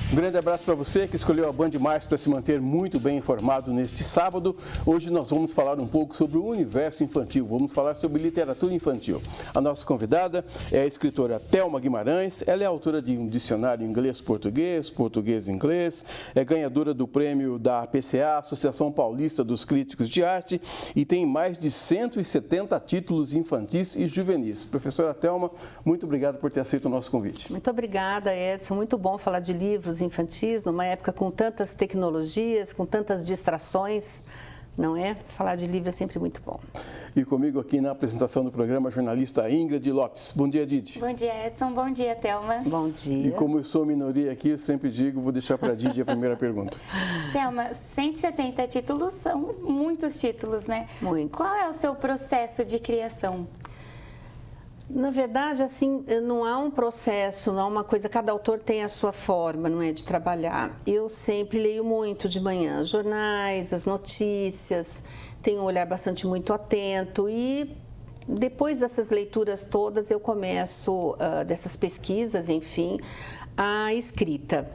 Um grande abraço para você que escolheu a Band Mais para se manter muito bem informado neste sábado. Hoje nós vamos falar um pouco sobre o universo infantil, vamos falar sobre literatura infantil. A nossa convidada é a escritora Thelma Guimarães, ela é autora de um dicionário inglês-português, português-inglês, é ganhadora do prêmio da APCA, Associação Paulista dos Críticos de Arte, e tem mais de 170 títulos infantis e juvenis. Professora Thelma, muito obrigado por ter aceito o nosso convite. Muito obrigada, Edson. Muito bom falar de livros infantis, numa época com tantas tecnologias, com tantas distrações, não é? Falar de livro é sempre muito bom. E comigo aqui na apresentação do programa, a jornalista Ingrid Lopes. Bom dia, Didi. Bom dia, Edson. Bom dia, Thelma. Bom dia. E como eu sou minoria aqui, eu sempre digo, vou deixar para a Didi a primeira pergunta. Thelma, 170 títulos são muitos títulos, né? Muitos. Qual é o seu processo de criação? Na verdade, assim, não há um processo, não há uma coisa, cada autor tem a sua forma, não é, de trabalhar. Eu sempre leio muito de manhã, jornais, as notícias, tenho um olhar bastante muito atento e depois dessas leituras todas eu começo, dessas pesquisas, enfim, a escrita.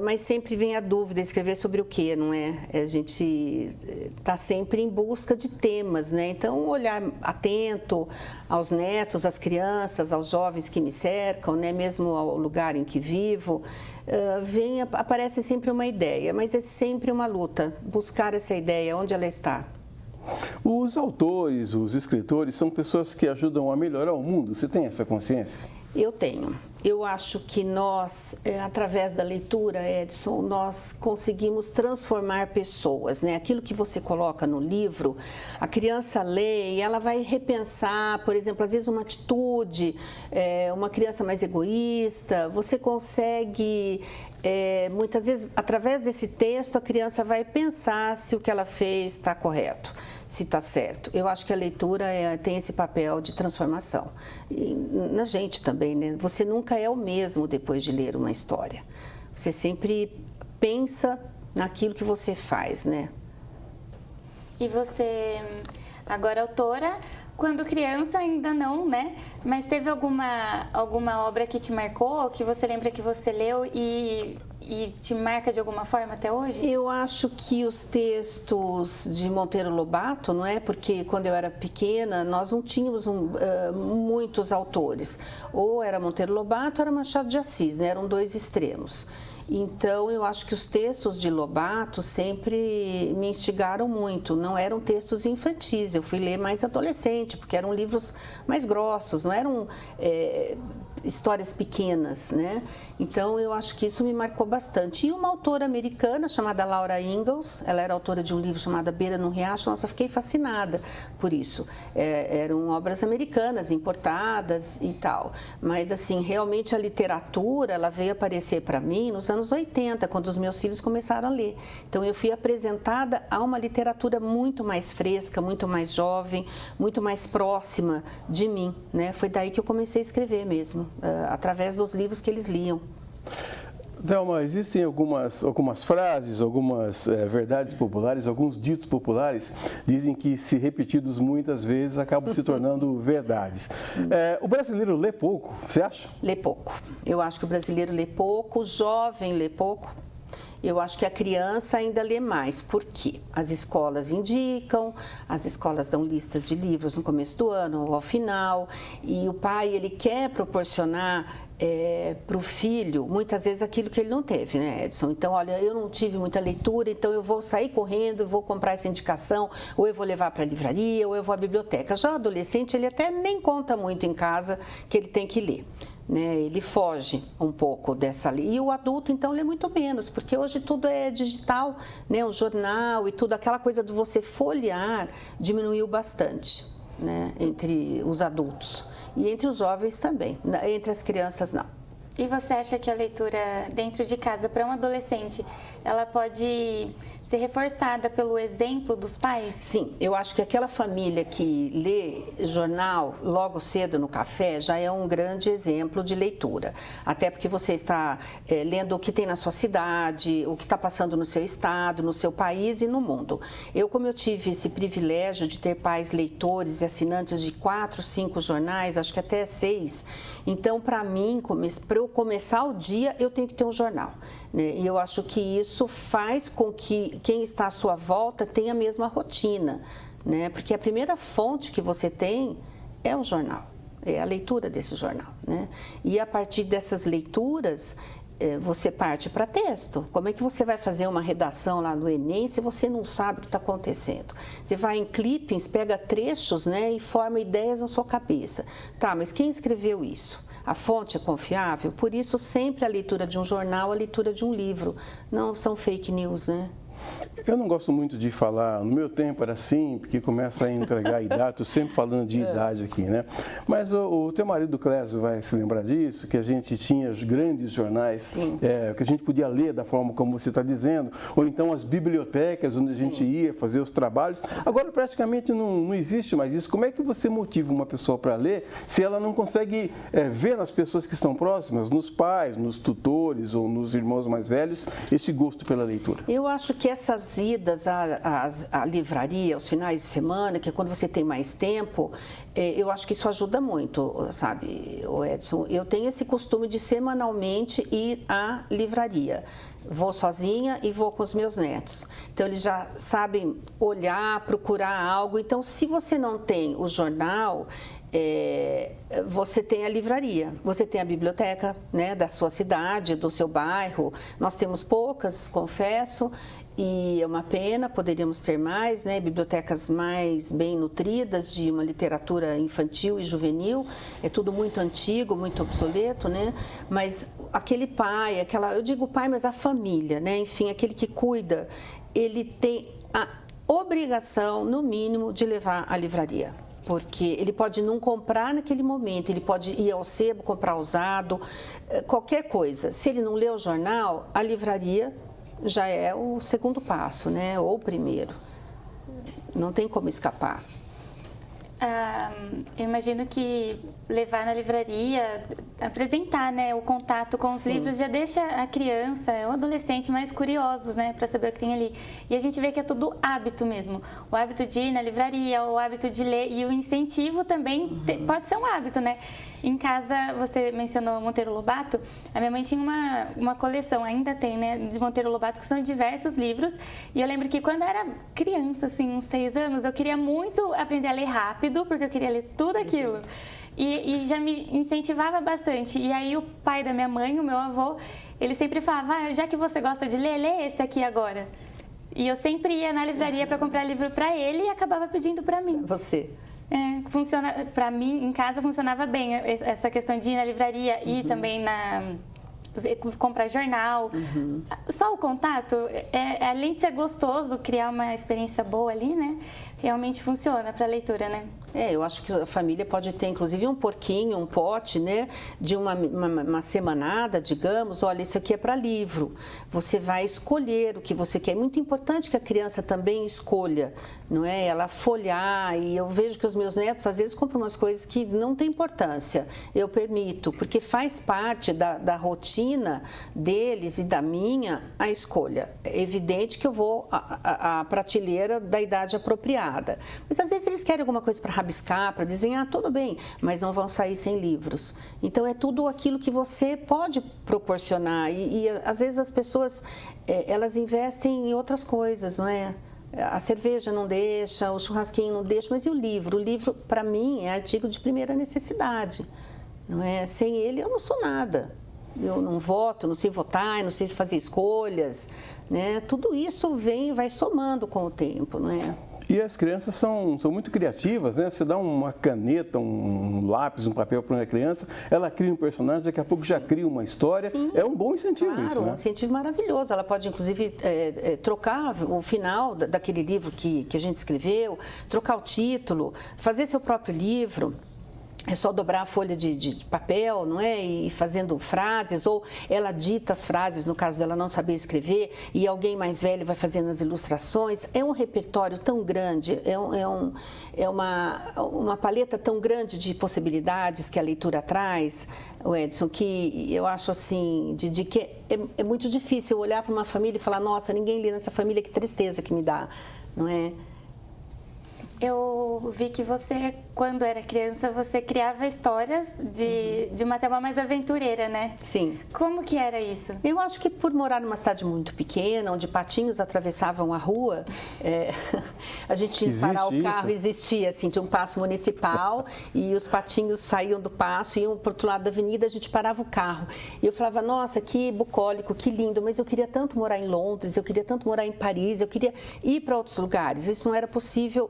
Mas sempre vem a dúvida, escrever sobre o quê, não é? A gente está sempre em busca de temas, né? Então, um olhar atento aos netos, às crianças, aos jovens que me cercam, né? Mesmo ao lugar em que vivo, aparece sempre uma ideia, mas é sempre uma luta, buscar essa ideia, onde ela está. Os autores, os escritores, são pessoas que ajudam a melhorar o mundo. Você tem essa consciência? Eu tenho. Eu acho que nós, através da leitura, Edson, nós conseguimos transformar pessoas, né? Aquilo que você coloca no livro, a criança lê e ela vai repensar, por exemplo, às vezes uma atitude, uma criança mais egoísta, você consegue... muitas vezes, através desse texto, a criança vai pensar se o que ela fez está correto, se está certo. Eu acho que a leitura tem esse papel de transformação. E na gente também, né? Você nunca é o mesmo depois de ler uma história. Você sempre pensa naquilo que você faz, né? E você, agora autora, quando criança ainda não, né? Mas teve alguma obra que te marcou, que você lembra que você leu e te marca de alguma forma até hoje? Eu acho que os textos de Monteiro Lobato, não é? Porque quando eu era pequena, nós não tínhamos muitos autores. Ou era Monteiro Lobato ou era Machado de Assis, né? Eram dois extremos. Então, eu acho que os textos de Lobato sempre me instigaram muito. Não eram textos infantis, eu fui ler mais adolescente, porque eram livros mais grossos, não eram histórias pequenas, né? Então, eu acho que isso me marcou bastante. E uma autora americana chamada Laura Ingalls, ela era autora de um livro chamado Beira no Riacho, nossa, eu fiquei fascinada por isso. Eram obras americanas, importadas e tal. Mas, assim, realmente a literatura, ela veio aparecer para mim nos anos 80, quando os meus filhos começaram a ler. Então, eu fui apresentada a uma literatura muito mais fresca, muito mais jovem, muito mais próxima de mim, né? Foi daí que eu comecei a escrever mesmo, através dos livros que eles liam. Thelma, existem algumas frases, algumas verdades populares, alguns ditos populares, dizem que, se repetidos muitas vezes, acabam se tornando verdades. O brasileiro lê pouco, você acha? Lê pouco. Eu acho que o brasileiro lê pouco, o jovem lê pouco. Eu acho que a criança ainda lê mais, porque as escolas indicam, as escolas dão listas de livros no começo do ano ou ao final, e o pai, ele quer proporcionar para o filho, muitas vezes, aquilo que ele não teve, né, Edson? Então, olha, eu não tive muita leitura, então eu vou sair correndo, vou comprar essa indicação, ou eu vou levar para a livraria, ou eu vou à biblioteca. Já o adolescente, ele até nem conta muito em casa que ele tem que ler. Né, ele foge um pouco dessa lei. E o adulto, então, lê muito menos, porque hoje tudo é digital, né, o jornal e tudo, aquela coisa de você folhear diminuiu bastante, né, entre os adultos. E entre os jovens também, entre as crianças não. E você acha que a leitura dentro de casa para um adolescente, ela pode ser reforçada pelo exemplo dos pais? Sim, eu acho que aquela família que lê jornal logo cedo no café já é um grande exemplo de leitura. Até porque você está lendo o que tem na sua cidade, o que está passando no seu estado, no seu país e no mundo. Como eu tive esse privilégio de ter pais leitores e assinantes de 4, 5 jornais, acho que até 6, então para mim, para eu eu começar o dia, eu tenho que ter um jornal, né? E eu acho que isso faz com que quem está à sua volta tenha a mesma rotina, né? Porque a primeira fonte que você tem é o jornal, é a leitura desse jornal, né? E a partir dessas leituras, você parte para texto. Como é que você vai fazer uma redação lá no Enem se você não sabe o que está acontecendo? Você vai em clippings, pega trechos, né, e forma ideias na sua cabeça. Tá, mas quem escreveu isso? A fonte é confiável? Por isso, sempre a leitura de um jornal, a leitura de um livro. Não são fake news, né? Eu não gosto muito de falar, no meu tempo era assim, porque começa a entregar a idade, estou sempre falando de idade aqui, né? Mas o teu marido Clésio vai se lembrar disso, que a gente tinha os grandes jornais, que a gente podia ler da forma como você está dizendo, ou então as bibliotecas onde a gente ia fazer os trabalhos. Agora praticamente não existe mais isso. Como é que você motiva uma pessoa para ler se ela não consegue ver nas pessoas que estão próximas, nos pais, nos tutores ou nos irmãos mais velhos, esse gosto pela leitura? Eu acho que essas idas à livraria aos finais de semana, que é quando você tem mais tempo, eu acho que isso ajuda muito, sabe, Edson? Eu tenho esse costume de semanalmente ir à livraria. Vou sozinha e vou com os meus netos. Então, eles já sabem olhar, procurar algo. Então, se você não tem o jornal, você tem a livraria, você tem a biblioteca, né, da sua cidade, do seu bairro. Nós temos poucas, confesso, e é uma pena, poderíamos ter mais, né, bibliotecas mais bem nutridas de uma literatura infantil e juvenil. É tudo muito antigo, muito obsoleto, né? Mas aquele pai, eu digo pai, mas a família, né? Enfim, aquele que cuida, ele tem a obrigação, no mínimo, de levar à livraria. Porque ele pode não comprar naquele momento, ele pode ir ao sebo, comprar usado, qualquer coisa. Se ele não lê o jornal, a livraria já é o segundo passo, né? Ou o primeiro. Não tem como escapar. Eu imagino que levar na livraria, apresentar, né, o contato com os livros já deixa a criança, o adolescente mais curiosos, né, para saber o que tem ali. E a gente vê que é tudo hábito mesmo. O hábito de ir na livraria, o hábito de ler e o incentivo também pode ser um hábito, né? Em casa, você mencionou Monteiro Lobato, a minha mãe tinha uma coleção, ainda tem, né, de Monteiro Lobato, que são diversos livros. E eu lembro que quando eu era criança, assim, uns 6 anos, eu queria muito aprender a ler rápido, porque eu queria ler tudo aquilo. E já me incentivava bastante. E aí o pai da minha mãe, o meu avô, ele sempre falava, já que você gosta de ler, lê esse aqui agora. E eu sempre ia na livraria para comprar livro para ele e acabava pedindo para mim. Você? Funciona, para mim, em casa funcionava bem essa questão de ir na livraria e também comprar jornal. Só o contato, além de ser gostoso, criar uma experiência boa ali, né? Realmente funciona para a leitura, né? Eu acho que a família pode ter, inclusive, um porquinho, um pote, né? De uma semanada, digamos. Olha, isso aqui é para livro. Você vai escolher o que você quer. É muito importante que a criança também escolha, não é? Ela folhear. E eu vejo que os meus netos, às vezes, compram umas coisas que não têm importância. Eu permito, porque faz parte da rotina deles e da minha a escolha. É evidente que eu vou à prateleira da idade apropriada. Mas às vezes eles querem alguma coisa para rabiscar, para desenhar, tudo bem, mas não vão sair sem livros. Então é tudo aquilo que você pode proporcionar e às vezes as pessoas, elas investem em outras coisas, não é? A cerveja não deixa, o churrasquinho não deixa, mas e o livro? O livro, para mim, é artigo de primeira necessidade, não é? Sem ele eu não sou nada. Eu não voto, não sei votar, não sei fazer escolhas, né? Tudo isso vai somando com o tempo, não é? E as crianças são muito criativas, né? Você dá uma caneta, um lápis, um papel para uma criança, ela cria um personagem, daqui a pouco já cria uma história. Sim. É um bom incentivo, claro, isso, né? Um incentivo maravilhoso. Ela pode, inclusive, trocar o final daquele livro que a gente escreveu, trocar o título, fazer seu próprio livro. É só dobrar a folha de papel, não é? E fazendo frases, ou ela dita as frases, no caso dela não saber escrever, e alguém mais velho vai fazendo as ilustrações. É um repertório tão grande, é uma paleta tão grande de possibilidades que a leitura traz, Edson, que eu acho assim, de que é muito difícil olhar para uma família e falar, nossa, ninguém lê nessa família, que tristeza que me dá, não é? eu vi que você, quando era criança, você criava histórias de uma tema mais aventureira, né? Sim. Como que era isso? Eu acho que por morar numa cidade muito pequena, onde patinhos atravessavam a rua, a gente tinha que parar o carro, existia, assim, tinha um passo municipal e os patinhos saíam do passo, iam para o outro lado da avenida, a gente parava o carro. E eu falava, nossa, que bucólico, que lindo, mas eu queria tanto morar em Londres, eu queria tanto morar em Paris, eu queria ir para outros lugares. Isso não era possível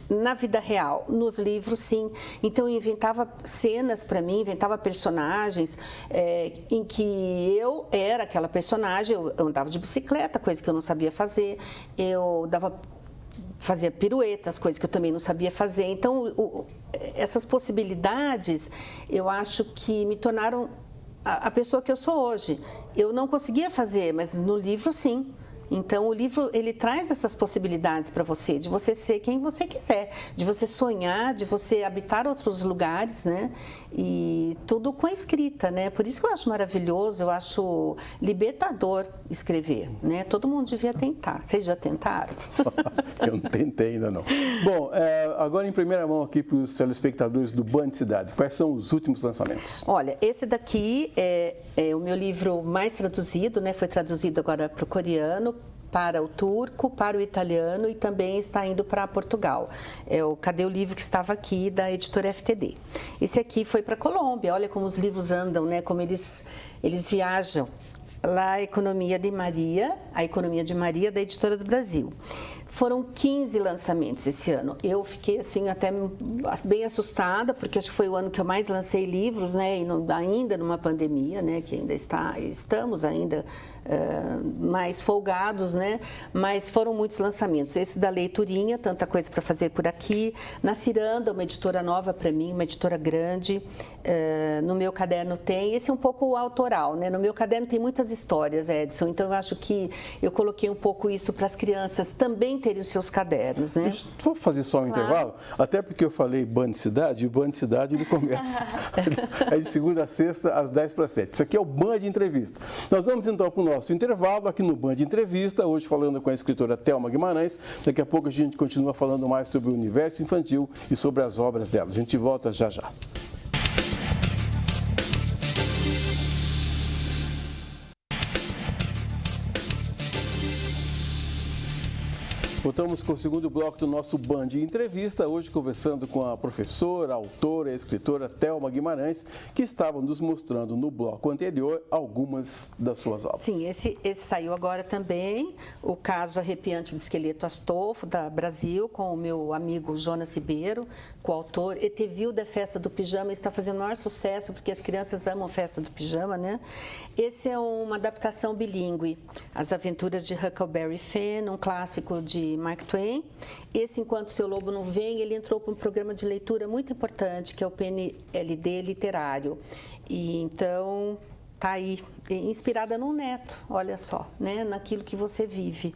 na vida real. Nos livros, sim. Então, eu inventava cenas para mim, inventava personagens em que eu era aquela personagem. Eu andava de bicicleta, coisa que eu não sabia fazer. Eu fazia piruetas, coisas que eu também não sabia fazer. Então, essas possibilidades, eu acho que me tornaram a pessoa que eu sou hoje. Eu não conseguia fazer, mas no livro, sim. Então, o livro, ele traz essas possibilidades para você, de você ser quem você quiser, de você sonhar, de você habitar outros lugares, né? E tudo com a escrita, né? Por isso que eu acho maravilhoso, eu acho libertador escrever, né? Todo mundo devia tentar. Vocês já tentaram? Eu não tentei ainda não. Bom, agora em primeira mão aqui para os telespectadores do Band Cidade, quais são os últimos lançamentos? Olha, esse daqui é o meu livro mais traduzido, né? Foi traduzido agora para o coreano, para o turco, para o italiano e também está indo para Portugal. É o Cadê o Livro, que estava aqui, da editora FTD. Esse aqui foi para a Colômbia. Olha como os livros andam, né? Como eles viajam. Lá, a Economia de Maria da Editora do Brasil. Foram 15 lançamentos esse ano. Eu fiquei assim até bem assustada, porque acho que foi o ano que eu mais lancei livros, né? E ainda numa pandemia, né? Que ainda estamos ainda mais folgados, né? Mas foram muitos lançamentos. Esse da Leiturinha, Tanta Coisa para Fazer por Aqui. Na Ciranda, uma editora nova para mim, uma editora grande. No meu caderno tem. Esse é um pouco autoral, né? No meu caderno tem muitas histórias, Edson. Então eu acho que eu coloquei um pouco isso para as crianças também terem os seus cadernos, né? Vou fazer só um intervalo, até porque eu falei Band Cidade, e o Band Cidade ele começa de segunda a sexta, às 10:50. Isso aqui é o Band Entrevista. Nós vamos então para o nosso intervalo aqui no Band Entrevista, hoje falando com a escritora Thelma Guimarães. Daqui a pouco a gente continua falando mais sobre o universo infantil e sobre as obras dela. A gente volta já já. Voltamos com o segundo bloco do nosso Band Entrevista, hoje conversando com a professora, autora e escritora Thelma Guimarães, que estava nos mostrando no bloco anterior algumas das suas obras. Sim, esse saiu agora também, o Caso Arrepiante do Esqueleto Astolfo, da Brasil, com o meu amigo Jonas Ribeiro, coautor. Etevil da Festa do Pijama, está fazendo o maior sucesso, porque as crianças amam Festa do Pijama, né? Esse é uma adaptação bilíngue, As Aventuras de Huckleberry Finn, um clássico de Mark Twain. Esse, Enquanto Seu Lobo Não Vem, ele entrou para um programa de leitura muito importante, que é o PNLD Literário. E então, está aí, inspirada no neto, olha só, né? Naquilo que você vive.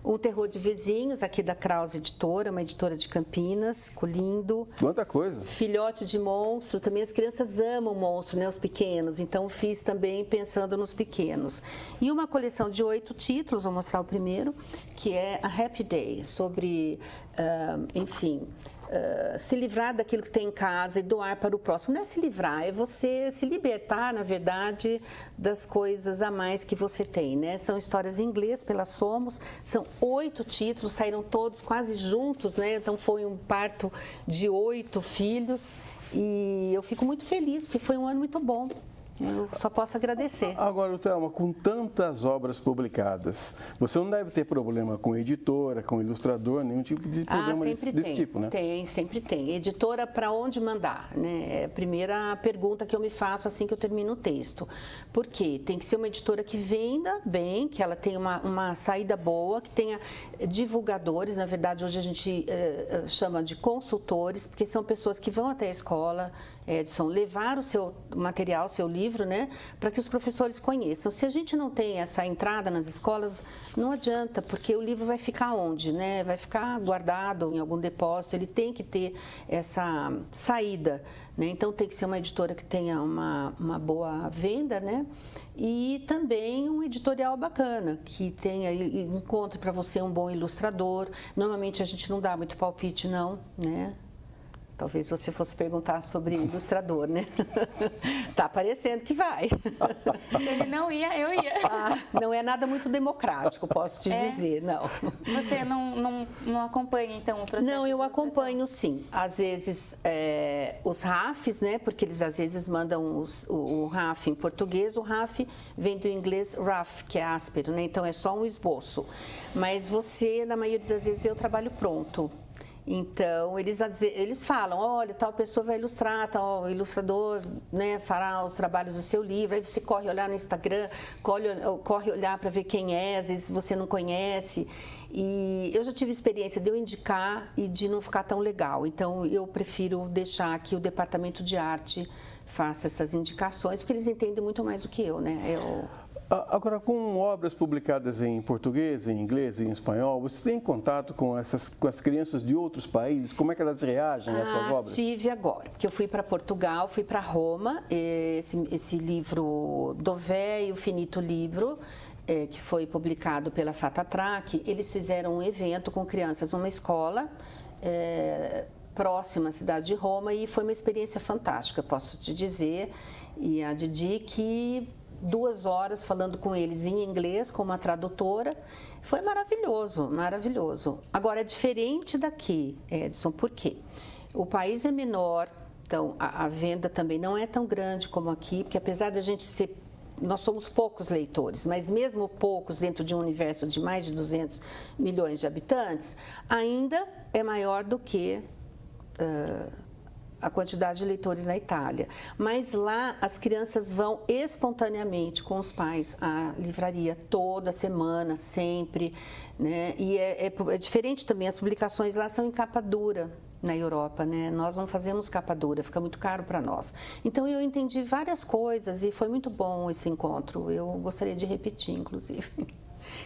O Terror de Vizinhos, aqui da Krause Editora, uma editora de Campinas, lindo. Quanta coisa. Filhote de Monstro, também as crianças amam monstro, né, os pequenos, então fiz também pensando nos pequenos. E uma coleção de 8 títulos, vou mostrar o primeiro, que é A Happy Day, sobre, se livrar daquilo que tem em casa e doar para o próximo. Não é se livrar, é você se libertar, na verdade, das coisas a mais que você tem, né? São histórias em inglês pela Somos, são 8 títulos, saíram todos quase juntos, né? Então foi um parto de 8 filhos e eu fico muito feliz, porque foi um ano muito bom. Eu só posso agradecer. Agora, Thelma, com tantas obras publicadas, você não deve ter problema com editora, com ilustrador, nenhum tipo de problema desse tipo, né? Tem, sempre tem. Editora, para onde mandar? Né? É a primeira pergunta que eu me faço assim que eu termino o texto. Por quê? Tem que ser uma editora que venda bem, que ela tenha uma saída boa, que tenha divulgadores. Na verdade, hoje a gente chama de consultores, porque são pessoas que vão até a escola, Edson, levar o seu material, o seu livro, né, para que os professores conheçam. Se a gente não tem essa entrada nas escolas, não adianta, porque o livro vai ficar onde, né? Vai ficar guardado em algum depósito, ele tem que ter essa saída, né? Então tem que ser uma editora que tenha uma boa venda, né? E também um editorial bacana, que tenha, encontre para você um bom ilustrador. Normalmente a gente não dá muito palpite, não, né? Talvez você fosse perguntar sobre ilustrador, né? Tá parecendo que vai. Se ele não ia, eu ia. Não é nada muito democrático, posso te dizer, não. Você não acompanha, então, o processo? Não, eu acompanho, sim. Às vezes, os RAFs, né? Porque eles às vezes mandam o RAF em português. O RAF vem do inglês rough, que é áspero, né? Então, é só um esboço. Mas você, na maioria das vezes, vê o trabalho pronto. Então, eles falam, olha, tal pessoa vai ilustrar, tal ilustrador, né, fará os trabalhos do seu livro. Aí você corre olhar no Instagram, corre olhar para ver quem é, às vezes você não conhece. E eu já tive experiência de eu indicar e de não ficar tão legal. Então, eu prefiro deixar que o departamento de arte faça essas indicações, porque eles entendem muito mais do que eu, né? Agora, com obras publicadas em português, em inglês e em espanhol, você tem contato com as crianças de outros países? Como é que elas reagem às suas obras? Tive agora, porque eu fui para Portugal, fui para Roma, esse livro Dov'è o Finito Livro, que foi publicado pela Fatatrac, eles fizeram um evento com crianças numa escola próxima à cidade de Roma e foi uma experiência fantástica, posso te dizer. E a Didi que 2 horas falando com eles em inglês, com uma tradutora. Foi maravilhoso, maravilhoso. Agora, é diferente daqui, Edson, por quê? O país é menor, então a venda também não é tão grande como aqui, porque apesar da gente ser... Nós somos poucos leitores, mas mesmo poucos dentro de um universo de mais de 200 milhões de habitantes, ainda é maior do que... a quantidade de leitores na Itália. Mas lá as crianças vão espontaneamente com os pais à livraria toda semana, sempre, né? E é diferente também, as publicações lá são em capa dura na Europa, né? Nós não fazemos capa dura, fica muito caro para nós. Então eu entendi várias coisas e foi muito bom esse encontro. Eu gostaria de repetir, inclusive.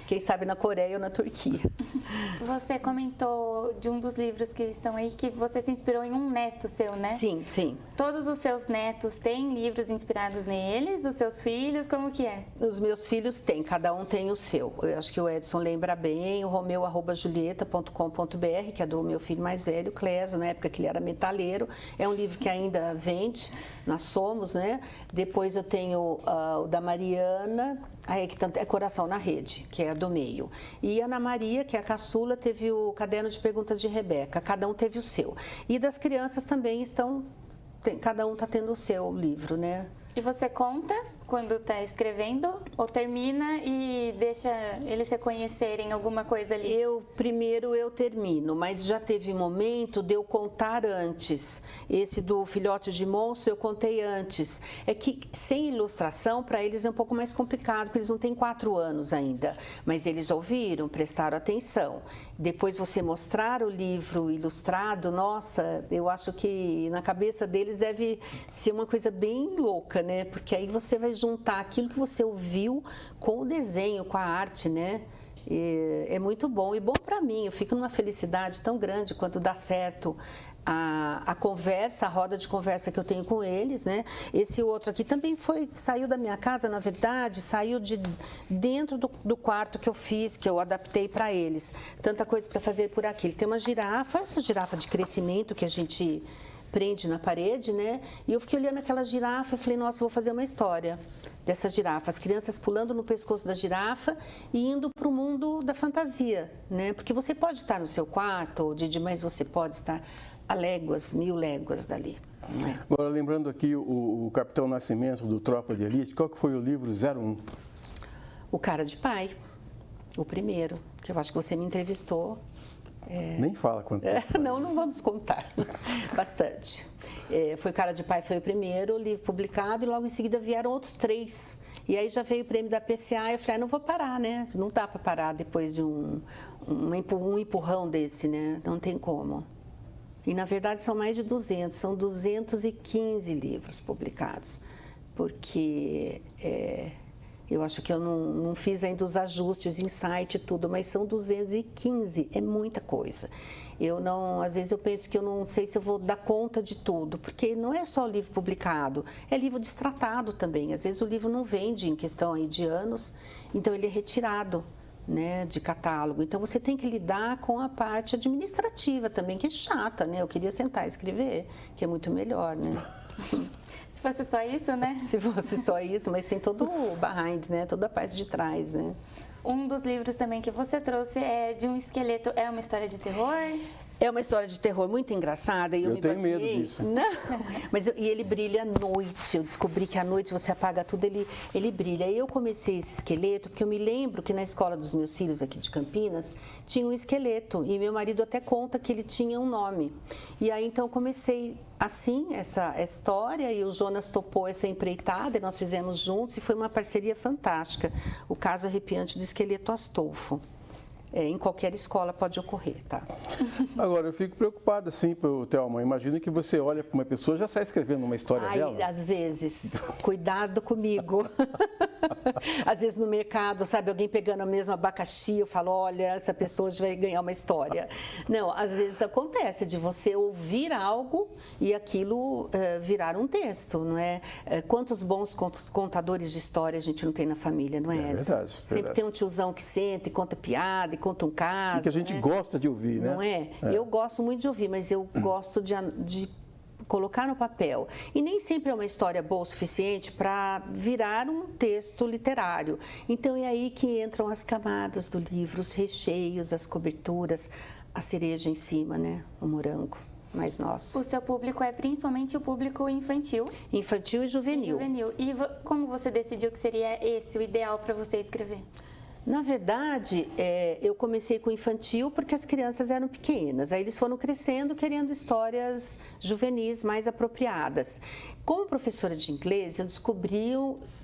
Quem sabe na Coreia ou na Turquia. Você comentou de um dos livros que estão aí que você se inspirou em um neto seu, né? Sim, sim. Todos os seus netos têm livros inspirados neles? Os seus filhos? Como que é? Os meus filhos têm, cada um tem o seu. Eu acho que o Edson lembra bem, o romeu@julieta.com.br, que é do meu filho mais velho, Clésio, na época que ele era metaleiro. É um livro que ainda vende, nós somos, né? Depois eu tenho o da Mariana, é Coração na Rede, que é a do meio. E a Ana Maria, que é a caçula, teve o Caderno de Perguntas de Rebeca, cada um teve o seu. E das crianças também cada um está tendo o seu livro, né? E você conta quando está escrevendo ou termina e deixa eles reconhecerem alguma coisa ali? Primeiro eu termino, mas já teve momento de eu contar antes. Esse do Filhote de Monstro eu contei antes. É que sem ilustração para eles é um pouco mais complicado, porque eles não têm 4 anos ainda. Mas eles ouviram, prestaram atenção. Depois você mostrar o livro ilustrado, nossa, eu acho que na cabeça deles deve ser uma coisa bem louca, né? Porque aí você vai juntar aquilo que você ouviu com o desenho, com a arte, né? É muito bom e bom para mim. Eu fico numa felicidade tão grande quando dá certo a conversa, a roda de conversa que eu tenho com eles, né? Esse outro aqui também saiu da minha casa, na verdade, saiu de dentro do quarto que eu fiz, que eu adaptei para eles. Tanta coisa para fazer por aqui. Ele tem uma girafa, essa girafa de crescimento que a gente prende na parede, né? E eu fiquei olhando aquela girafa e falei, nossa, eu vou fazer uma história dessa girafa. As crianças pulando no pescoço da girafa e indo para o mundo da fantasia, né? Porque você pode estar no seu quarto, Didi, mas você pode estar a léguas, 1000 léguas dali. Né? Agora, lembrando aqui o Capitão Nascimento do Tropa de Elite, qual que foi o livro 01? O Cara de Pai, o primeiro, que eu acho que você me entrevistou. Nem fala quanto tempo. Não vamos contar. Bastante. Foi Cara de Pai, foi o primeiro livro publicado e logo em seguida vieram outros 3. E aí já veio o prêmio da PCA e eu falei, não vou parar, né? Não dá para parar depois de um empurrão desse, né? Não tem como. E na verdade são mais de 200, são 215 livros publicados. Porque Eu acho que eu não fiz ainda os ajustes em site e tudo, mas são 215, é muita coisa. Às vezes eu penso que eu não sei se eu vou dar conta de tudo, porque não é só livro publicado, é livro destratado também. Às vezes o livro não vende em questão aí de anos, então ele é retirado, né, de catálogo. Então você tem que lidar com a parte administrativa também, que é chata, né? Eu queria sentar e escrever, que é muito melhor, né? Se fosse só isso, né? Se fosse só isso, mas tem todo o behind, né? Toda a parte de trás, né? Um dos livros também que você trouxe é de um esqueleto, é uma história de terror? É uma história de terror muito engraçada. Eu tenho medo disso. Não, mas e ele brilha à noite. Eu descobri que à noite você apaga tudo, ele brilha. Eu comecei esse esqueleto porque eu me lembro que na escola dos meus filhos aqui de Campinas tinha um esqueleto e meu marido até conta que ele tinha um nome. E aí então eu comecei assim essa história e o Jonas topou essa empreitada e nós fizemos juntos e foi uma parceria fantástica. O caso arrepiante do esqueleto Astolfo. Em qualquer escola pode ocorrer, tá? Agora, eu fico preocupada, assim, Thelma. Imagina que você olha para uma pessoa e já sai escrevendo uma história dela. Às vezes. Cuidado comigo. Às vezes no mercado, sabe, alguém pegando o mesmo abacaxi, eu falo, olha, essa pessoa já vai ganhar uma história. Não, às vezes acontece de você ouvir algo e aquilo virar um texto, não é? Quantos bons contadores de história a gente não tem na família, não é, Edson? Verdade. Sempre tem um tiozão que senta e conta piada, e conta um caso. E que a gente gosta de ouvir, né? Não é? Eu gosto muito de ouvir, mas eu gosto de colocar no papel. E nem sempre é uma história boa o suficiente para virar um texto literário. Então é aí que entram as camadas do livro, os recheios, as coberturas, a cereja em cima, né? O morango mais nosso. O seu público é principalmente o público infantil? Infantil e juvenil. E como você decidiu que seria esse o ideal para você escrever? Na verdade, eu comecei com infantil porque as crianças eram pequenas. Aí eles foram crescendo querendo histórias juvenis mais apropriadas. Como professora de inglês, eu descobri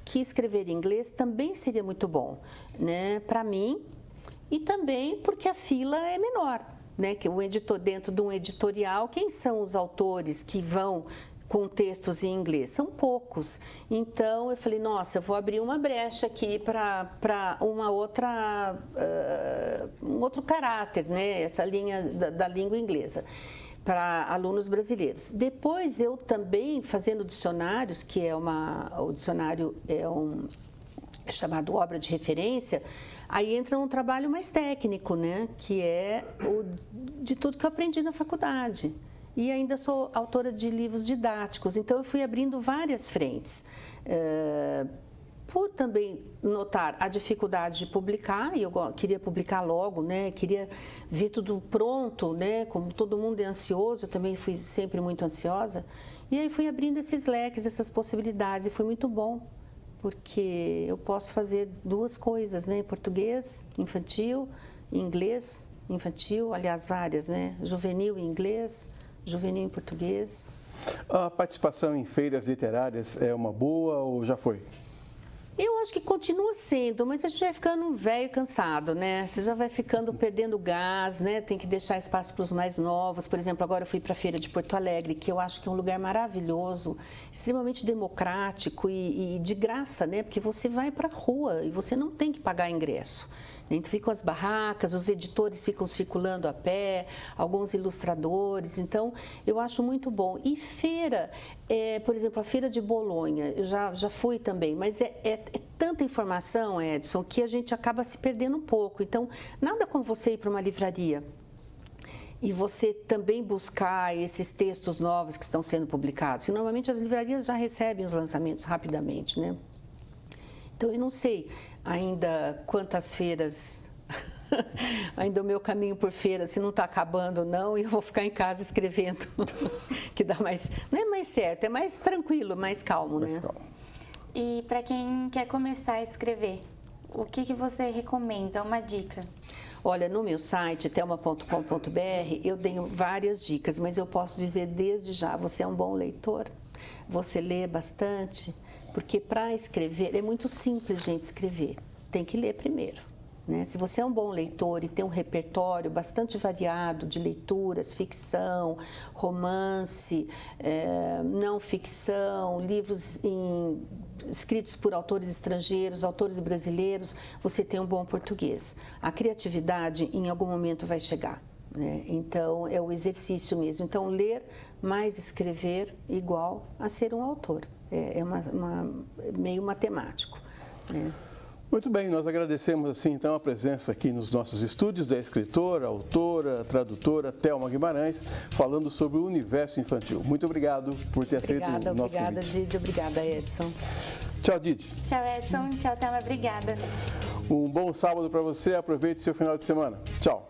que escrever em inglês também seria muito bom, né, para mim, e também porque a fila é menor, né, que o editor, dentro de um editorial, quem são os autores que vão com textos em inglês? São poucos. Então, eu falei, nossa, eu vou abrir uma brecha aqui para um outro caráter, né? Essa linha da língua inglesa, para alunos brasileiros. Depois, eu também, fazendo dicionários, que o dicionário é chamado obra de referência, aí entra um trabalho mais técnico, né? Que é de tudo que eu aprendi na faculdade. E ainda sou autora de livros didáticos, então eu fui abrindo várias frentes. Por também notar a dificuldade de publicar, e eu queria publicar logo, né? Queria ver tudo pronto, né? Como todo mundo é ansioso, eu também fui sempre muito ansiosa. E aí fui abrindo esses leques, essas possibilidades, e foi muito bom, porque eu posso fazer duas coisas, né? Português, infantil, inglês, infantil, aliás, várias, né? Juvenil em inglês, juvenil em português. A participação em feiras literárias é uma boa ou já foi? Eu acho que continua sendo, mas a gente vai ficando velho e cansado, né? Você já vai ficando perdendo gás, né? Tem que deixar espaço para os mais novos. Por exemplo, agora eu fui para a Feira de Porto Alegre, que eu acho que é um lugar maravilhoso, extremamente democrático e de graça, né? Porque você vai para a rua e você não tem que pagar ingresso. Então ficam as barracas, os editores ficam circulando a pé, alguns ilustradores, então eu acho muito bom. E feira, por exemplo, a Feira de Bolonha, eu já fui também, mas é tanta informação, Edson, que a gente acaba se perdendo um pouco. Então, nada como você ir para uma livraria e você também buscar esses textos novos que estão sendo publicados. E normalmente as livrarias já recebem os lançamentos rapidamente, né? Então, eu não sei ainda quantas feiras, ainda o meu caminho por feira, se não está acabando não, e eu vou ficar em casa escrevendo, que dá mais, não é mais certo, é mais tranquilo, mais calmo, né? Calmo. E para quem quer começar a escrever, o que você recomenda, uma dica? Olha, no meu site, thelma.com.br, eu tenho várias dicas, mas eu posso dizer desde já, você é um bom leitor, você lê bastante, porque para escrever, é muito simples, gente, escrever. Tem que ler primeiro. né? Se você é um bom leitor e tem um repertório bastante variado de leituras, ficção, romance, não ficção, livros escritos por autores estrangeiros, autores brasileiros, você tem um bom português. A criatividade em algum momento vai chegar, né? Então é o exercício mesmo. Então ler mais escrever igual a ser um autor. É meio matemático, né? Muito bem, nós agradecemos assim então a presença aqui nos nossos estúdios da escritora, autora, tradutora Thelma Guimarães, falando sobre o universo infantil. Muito obrigado por ter aceito o nosso convite. Obrigada, Didi. Obrigada, Edson. Tchau, Didi. Tchau, Edson. Tchau, Thelma. Obrigada. Um bom sábado para você. Aproveite seu final de semana. Tchau.